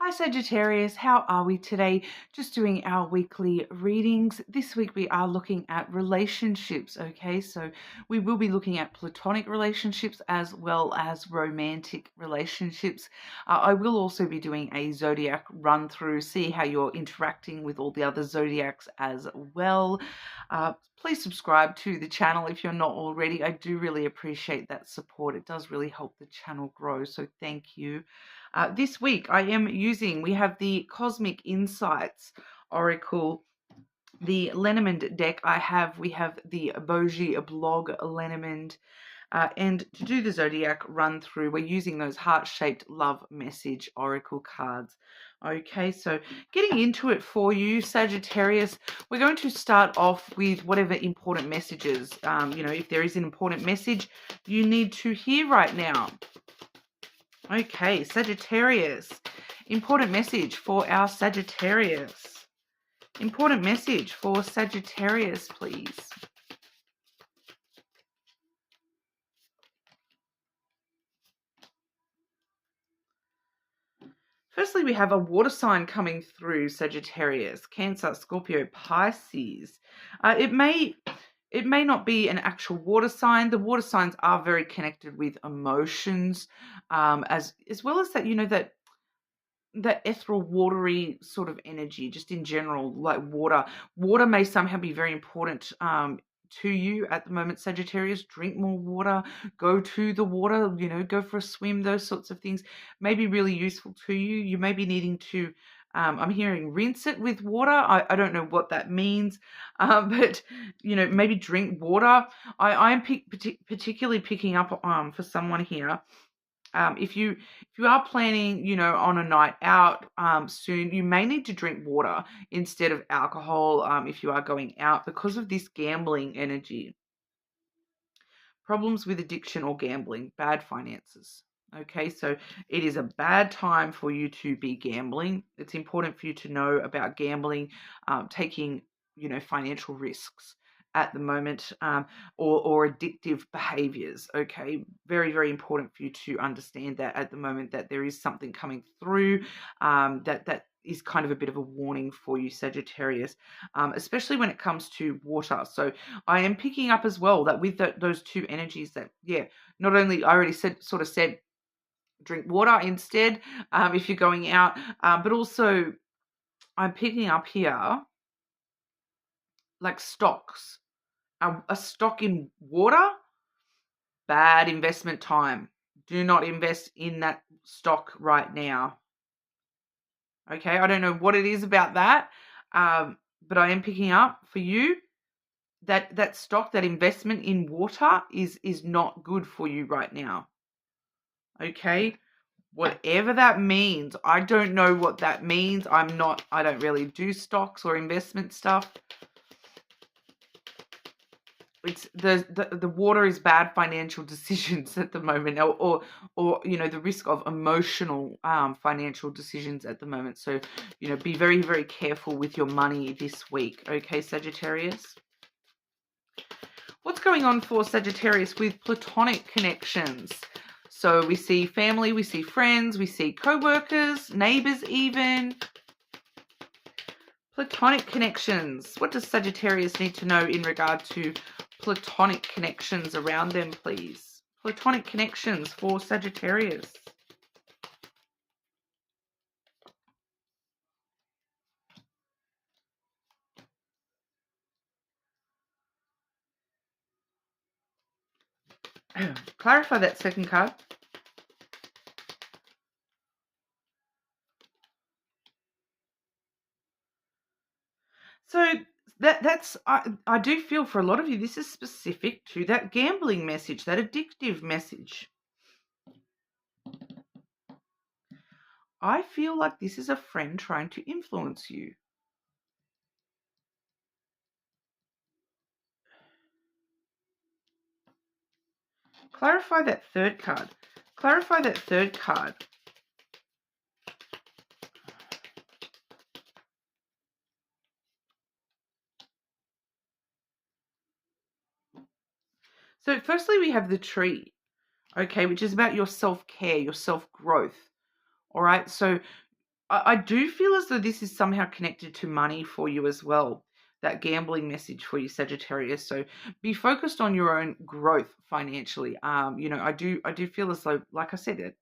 Hi Sagittarius, how are we today? Just doing our weekly readings. This week we are looking at relationships, okay? So we will be looking at platonic relationships as well as romantic relationships. I will also be doing a zodiac run through, see how you're interacting with all the other zodiacs as well. Please subscribe to the channel if you're not already. I do really appreciate that support. It does really help the channel grow, so thank you. This week we have the Cosmic Insights Oracle, the Lenormand deck. We have the Boji blog Lenormand. And to do the zodiac run through, we're using those heart-shaped love message oracle cards. Okay, so getting into it for you, Sagittarius, we're going to start off with whatever important messages, if there is an important message you need to hear right now. Okay, Sagittarius. Important message for our Sagittarius. Important message for Sagittarius, please. Firstly, we have a water sign coming through, Sagittarius, Cancer, Scorpio, Pisces. It may not be an actual water sign. The water signs are very connected with emotions, as well as that, that ethereal, watery sort of energy, just in general, like water. Water may somehow be very important to you at the moment, Sagittarius. Drink more water, go to the water, go for a swim. Those sorts of things may be really useful to you. You may be needing to, I'm hearing rinse it with water. I don't know what that means, but, maybe drink water. I am particularly picking up for someone here. If you are planning, on a night out soon, you may need to drink water instead of alcohol if you are going out, because of this gambling energy. Problems with addiction or gambling, bad finances. Okay, so it is a bad time for you to be gambling. It's important for you to know about gambling, taking, financial risks at the moment, or addictive behaviors. Okay, very, very important for you to understand that at the moment, that there is something coming through that is kind of a bit of a warning for you, Sagittarius, especially when it comes to water. So I am picking up as well that with those two energies, that, not only I already said drink water instead if you're going out, but also I'm picking up here like stocks. A stock in water, bad investment time. Do not invest in that stock right now. Okay, I don't know what it is about that, but I am picking up for you that stock, that investment in water is not good for you right now. Okay, whatever that means. I don't know what that means. I don't really do stocks or investment stuff. It's the water is bad financial decisions at the moment, or the risk of emotional financial decisions at the moment. So be very, very careful with your money this week. Okay, Sagittarius. What's going on for Sagittarius with platonic connections? So we see family, we see friends, we see co-workers, neighbors even. Platonic connections. What does Sagittarius need to know in regard to platonic connections around them, please? Platonic connections for Sagittarius. Clarify that second card. So that's I do feel for a lot of you, this is specific to that gambling message, that addictive message. I feel like this is a friend trying to influence you. Clarify that third card. Clarify that third card. So firstly, we have the tree, okay, which is about your self-care, your self-growth. All right, so I do feel as though this is somehow connected to money for you as well. That gambling message for you, Sagittarius. So be focused on your own growth financially. I do feel as though, like I said,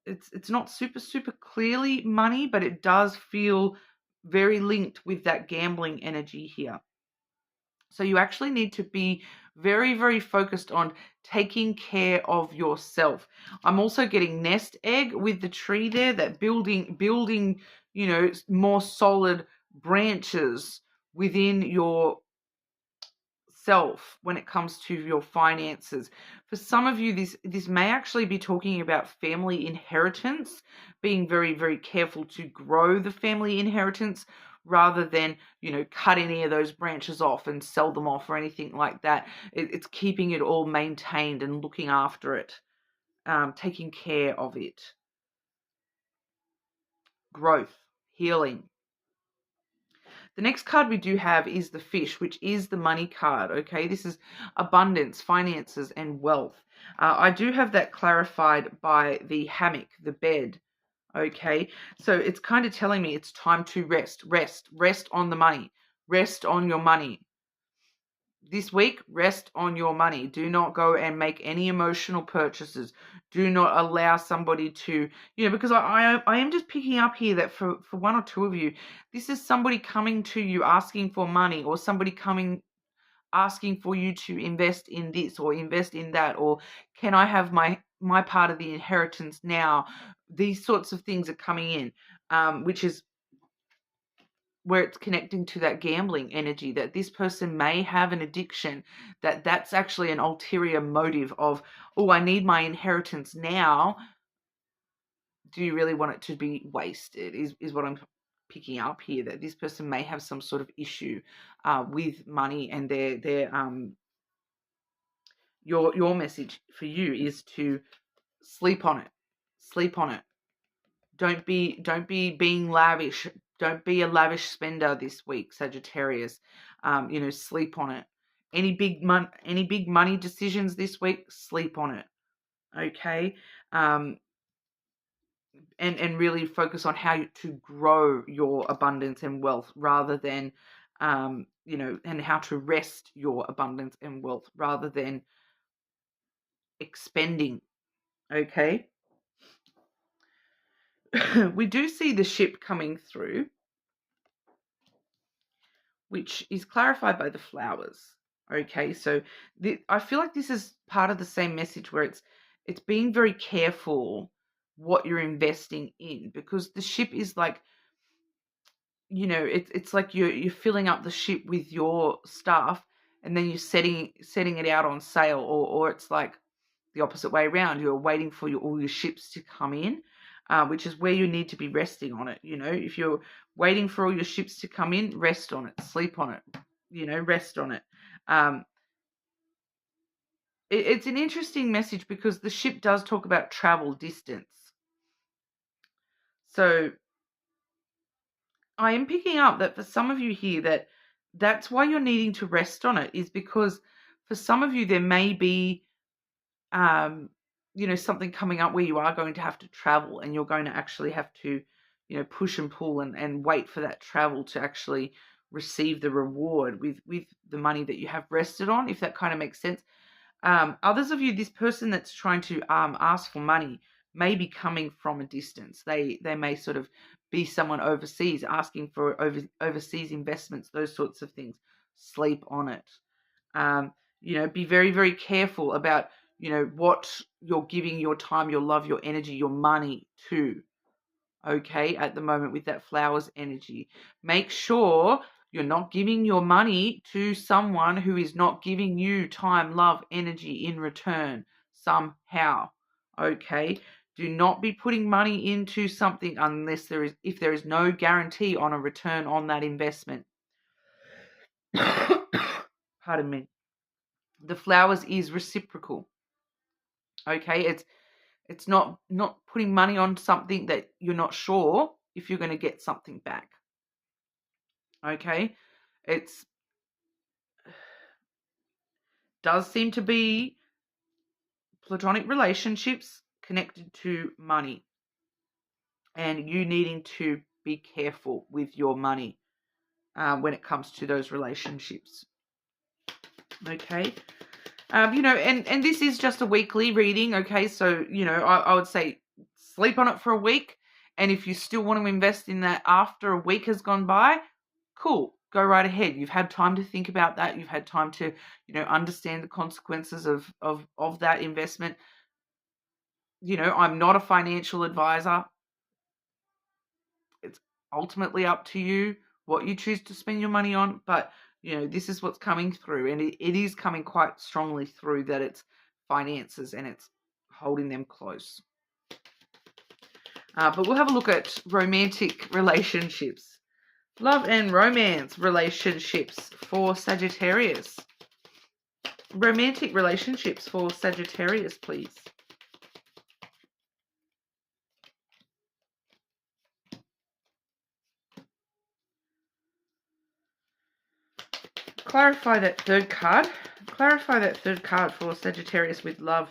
it's not super clearly money, but it does feel very linked with that gambling energy here. So you actually need to be very focused on taking care of yourself. I'm also getting nest egg with the tree there, that building, more solid branches within your self when it comes to your finances. For some of you, this may actually be talking about family inheritance, being very careful to grow the family inheritance rather than, cut any of those branches off and sell them off or anything like that. It's keeping it all maintained and looking after it, taking care of it. Growth, healing. The next card we do have is the fish, which is the money card, okay? This is abundance, finances, and wealth. I do have that clarified by the hammock, the bed, okay? So it's kind of telling me it's time to rest on the money, rest on your money. This week, rest on your money. Do not go and make any emotional purchases. Do not allow somebody to, because I am just picking up here that for one or two of you, this is somebody coming to you asking for money, or somebody coming asking for you to invest in this or invest in that, or can I have my part of the inheritance now? These sorts of things are coming in, which is where it's connecting to that gambling energy, that this person may have an addiction, that's actually an ulterior motive of, oh, I need my inheritance now. Do you really want it to be wasted is what I'm picking up here, that this person may have some sort of issue with money, and your message for you is to sleep on it. Don't be being lavish. Don't be a lavish spender this week, Sagittarius. Sleep on it. Any big money decisions this week, sleep on it. Okay? And really focus on how to grow your abundance and wealth rather than and how to rest your abundance and wealth rather than expending. Okay? We do see the ship coming through, which is clarified by the flowers. Okay, so I feel like this is part of the same message, where it's being very careful what you're investing in, because the ship is like, it's like you're filling up the ship with your stuff, and then you're setting it out on sale, or it's like the opposite way around. You're waiting for all your ships to come in, which is where you need to be resting on it. If you're waiting for all your ships to come in, rest on it, sleep on it, rest on it. It's an interesting message because the ship does talk about travel distance. So I am picking up that for some of you here, that's why you're needing to rest on it, is because for some of you there may be something coming up where you are going to have to travel, and you're going to actually have to, push and pull and wait for that travel to actually receive the reward with the money that you have rested on, if that kind of makes sense. Others of you, this person that's trying to ask for money may be coming from a distance. They may sort of be someone overseas asking for overseas investments, those sorts of things. Sleep on it. Be very careful about, what you're giving your time, your love, your energy, your money to. Okay, at the moment with that flowers energy, make sure you're not giving your money to someone who is not giving you time, love, energy in return somehow. Okay, do not be putting money into something if there is no guarantee on a return on that investment. Pardon me. The flowers is reciprocal. Okay, it's not putting money on something that you're not sure if you're going to get something back. Okay, it's does seem to be platonic relationships connected to money. and you needing to be careful with your money when it comes to those relationships. Okay. And this is just a weekly reading, okay? So, I would say sleep on it for a week. And if you still want to invest in that after a week has gone by, cool, go right ahead. You've had time to think about that. You've had time to, understand the consequences of that investment. I'm not a financial advisor. It's ultimately up to you what you choose to spend your money on, but this is what's coming through, and it is coming quite strongly through that it's finances and it's holding them close. But we'll have a look at romantic relationships. Love and romance relationships for Sagittarius. Romantic relationships for Sagittarius, please. Clarify that third card. Clarify that third card for Sagittarius with love.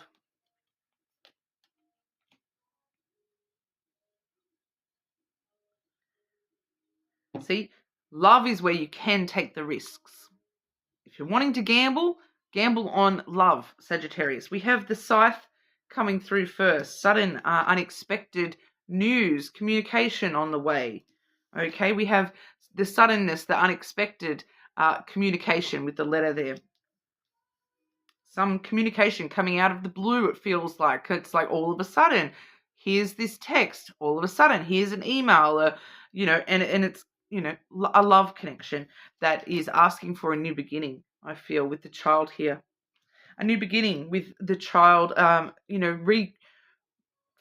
See, love is where you can take the risks. If you're wanting to gamble, gamble on love, Sagittarius. We have the scythe coming through first. Sudden, unexpected news, communication on the way. Okay, we have the suddenness, the unexpected communication with the letter there. Some communication coming out of the blue, it feels like. It's like all of a sudden, here's this text. All of a sudden, here's an email, and it's, a love connection that is asking for a new beginning, I feel, with the child here. A new beginning with the child,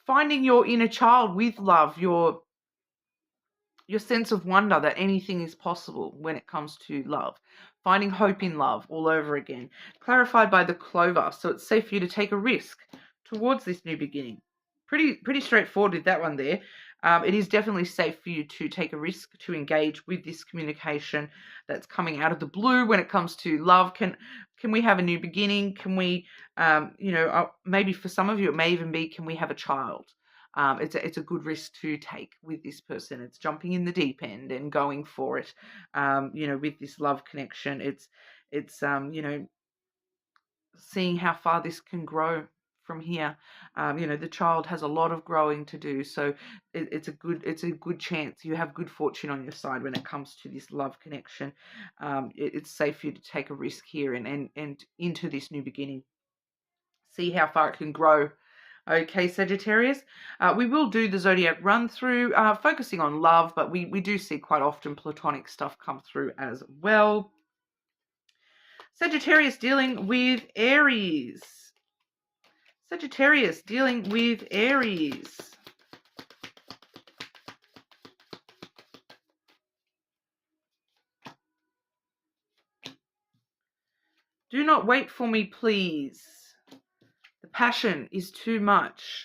finding your inner child with love, your sense of wonder that anything is possible when it comes to love. Finding hope in love all over again. Clarified by the clover, so it's safe for you to take a risk towards this new beginning. Pretty straightforward with that one there. It is definitely safe for you to take a risk to engage with this communication that's coming out of the blue when it comes to love. Can we have a new beginning? Can we, maybe for some of you, it may even be, can we have a child? It's a good risk to take with this person. It's jumping in the deep end and going for it. With this love connection, it's seeing how far this can grow from here. The child has a lot of growing to do, so it's a good chance. You have good fortune on your side when it comes to this love connection. It's safe for you to take a risk here and into this new beginning. See how far it can grow. Okay, Sagittarius, we will do the zodiac run through, focusing on love, but we do see quite often platonic stuff come through as well. Sagittarius dealing with Aries. Sagittarius dealing with Aries. Do not wait for me, please. The passion is too much.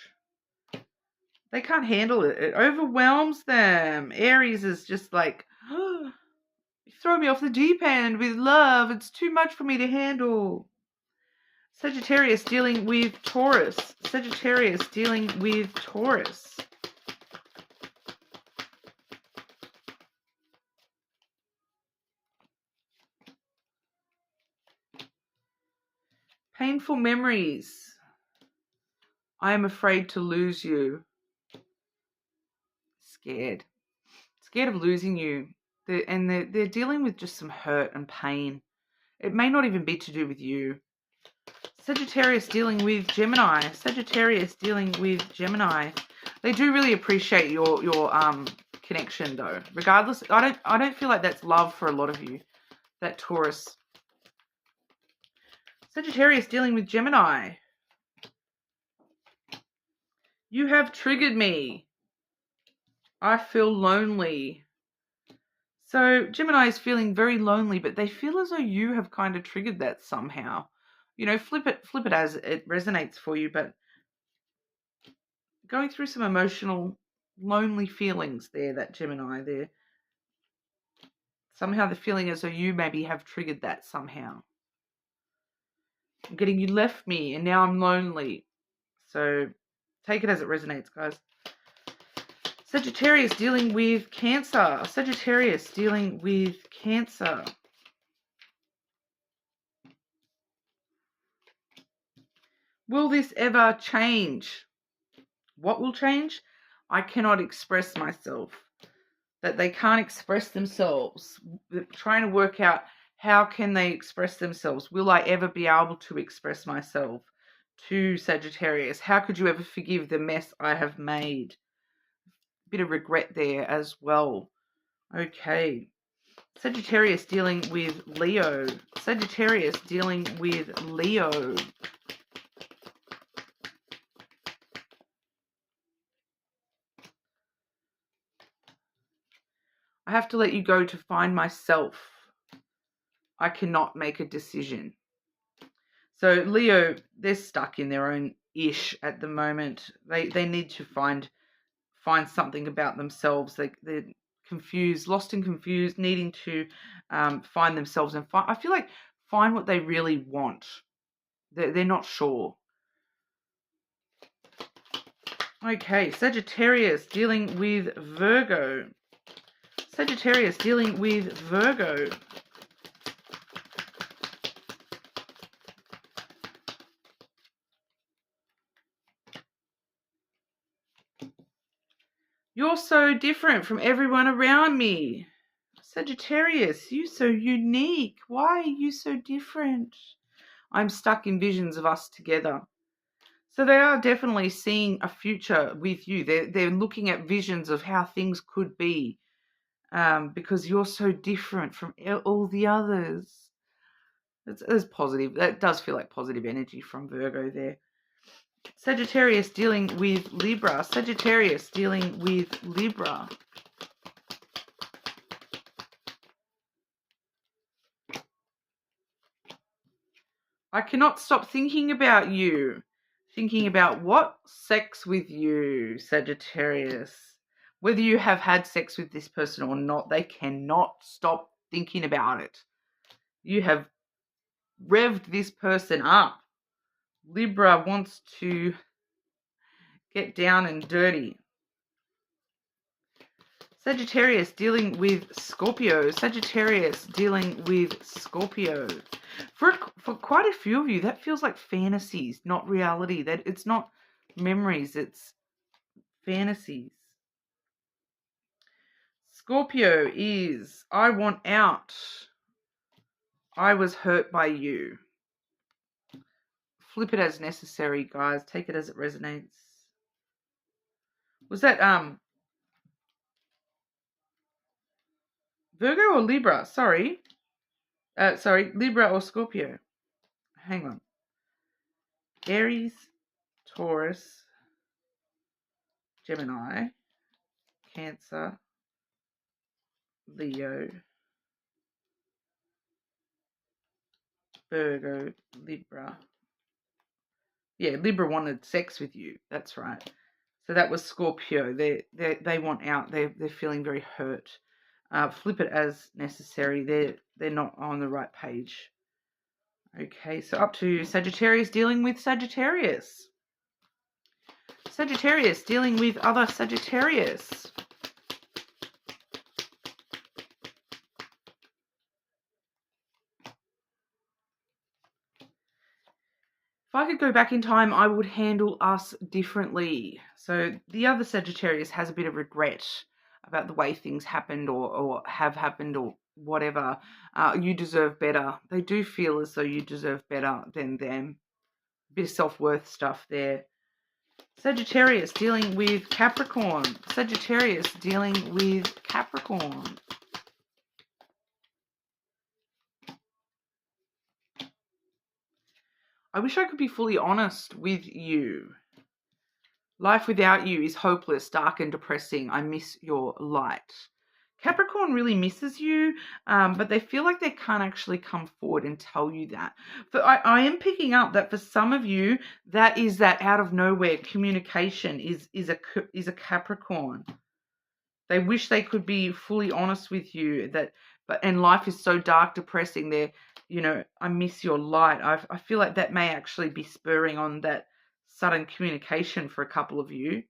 They can't handle it. It overwhelms them. Aries is just like, oh, you throw me off the deep end with love. It's too much for me to handle. Sagittarius dealing with Taurus. Sagittarius dealing with Taurus. Painful memories. I am afraid to lose you. Scared. Scared of losing you. They're dealing with just some hurt and pain. It may not even be to do with you. Sagittarius dealing with Gemini. Sagittarius dealing with Gemini. They do really appreciate your connection though. Regardless, I don't feel like that's love for a lot of you. That Taurus. Sagittarius dealing with Gemini. You have triggered me. I feel lonely. So Gemini is feeling very lonely, but they feel as though you have kind of triggered that somehow. Flip it as it resonates for you, but going through some emotional, lonely feelings there, that Gemini there. Somehow the feeling as though you maybe have triggered that somehow. I'm getting, you left me and now I'm lonely. So take it as it resonates, guys. Sagittarius dealing with Cancer. Sagittarius dealing with Cancer. Will this ever change? What will change? I cannot express myself. That they can't express themselves. They're trying to work out how can they express themselves. Will I ever be able to express myself to Sagittarius? How could you ever forgive the mess I have made? Bit of regret there as well. Okay. Sagittarius dealing with Leo. Sagittarius dealing with Leo. I have to let you go to find myself. I cannot make a decision. So Leo, they're stuck in their own ish at the moment. They need to find something about themselves. They're confused, lost and confused, needing to find themselves and I feel like find what they really want. They're not sure. Okay, Sagittarius dealing with Virgo. Sagittarius dealing with Virgo. You're so different from everyone around me. Sagittarius, you're so unique. Why are you so different? I'm stuck in visions of us together. So they are definitely seeing a future with you. They're looking at visions of how things could be because you're so different from all the others. It's positive. That does feel like positive energy from Virgo there. Sagittarius dealing with Libra. Sagittarius dealing with Libra. I cannot stop thinking about you. Thinking about what? Sex with you, Sagittarius. Whether you have had sex with this person or not, they cannot stop thinking about it. You have revved this person up. Libra wants to get down and dirty. Sagittarius dealing with Scorpio. Sagittarius dealing with Scorpio. For quite a few of you, that feels like fantasies, not reality. That it's not memories, it's fantasies. Scorpio is, I want out. I was hurt by you. Flip it as necessary, guys. Take it as it resonates. Was that Virgo or Libra? Sorry, Libra or Scorpio. Hang on. Aries, Taurus, Gemini, Cancer, Leo, Virgo, Libra. Yeah, Libra wanted sex with you. That's right. So that was Scorpio. They want out. They're feeling very hurt. Flip it as necessary. They're not on the right page. Okay, so up to Sagittarius dealing with Sagittarius. Sagittarius dealing with other Sagittarius. If I could go back in time, I would handle us differently. So the other Sagittarius has a bit of regret about the way things happened or have happened or whatever. You deserve better. They do feel as though you deserve better than them. A bit of self-worth stuff there. Sagittarius dealing with Capricorn. Sagittarius dealing with Capricorn. I wish I could be fully honest with you. Life without you is hopeless, dark and depressing. I miss your light. Capricorn really misses you, but they feel like they can't actually come forward and tell you that. But I am picking up that for some of you, that is that out of nowhere communication is a Capricorn. They wish they could be fully honest with you, and life is so dark, depressing. I miss your light. I feel like that may actually be spurring on that sudden communication for a couple of you.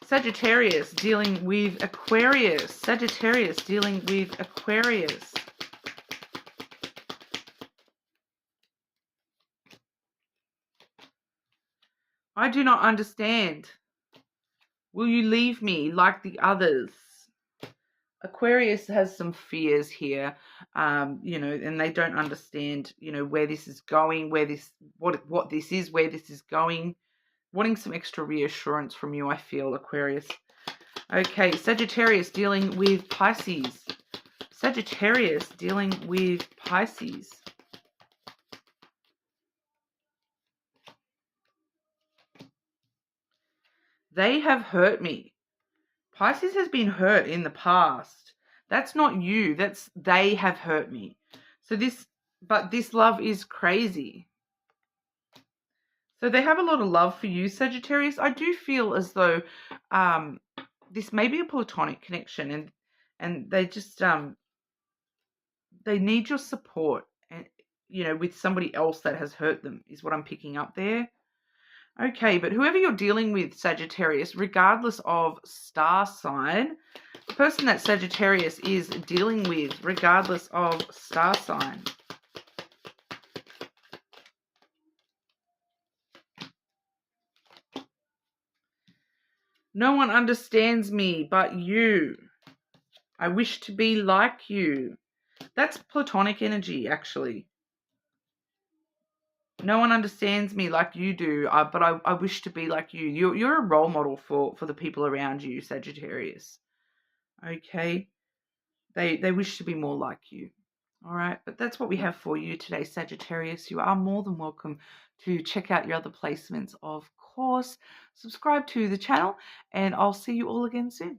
Sagittarius dealing with Aquarius. Sagittarius dealing with Aquarius. I do not understand. Will you leave me like the others? Aquarius has some fears here, you know, and they don't understand, you know, where this is going, what this is, where this is going. Wanting some extra reassurance from you, I feel, Aquarius. Okay, Sagittarius dealing with Pisces. Sagittarius dealing with Pisces. They have hurt me. Pisces has been hurt in the past. That's not you. That's they have hurt me. So this love is crazy. So they have a lot of love for you, Sagittarius. I do feel as though this may be a platonic connection, and they just they need your support, and you know, with somebody else that has hurt them is what I'm picking up there. Okay, but whoever you're dealing with, Sagittarius, regardless of star sign, the person that Sagittarius is dealing with, regardless of star sign, no one understands me but you. I wish to be like you. That's platonic energy, actually. No one understands me like you do, but I wish to be like you. You're a role model for the people around you, Sagittarius. Okay? They wish to be more like you. All right, but that's what we have for you today, Sagittarius. You are more than welcome to check out your other placements, of course. Subscribe to the channel, and I'll see you all again soon.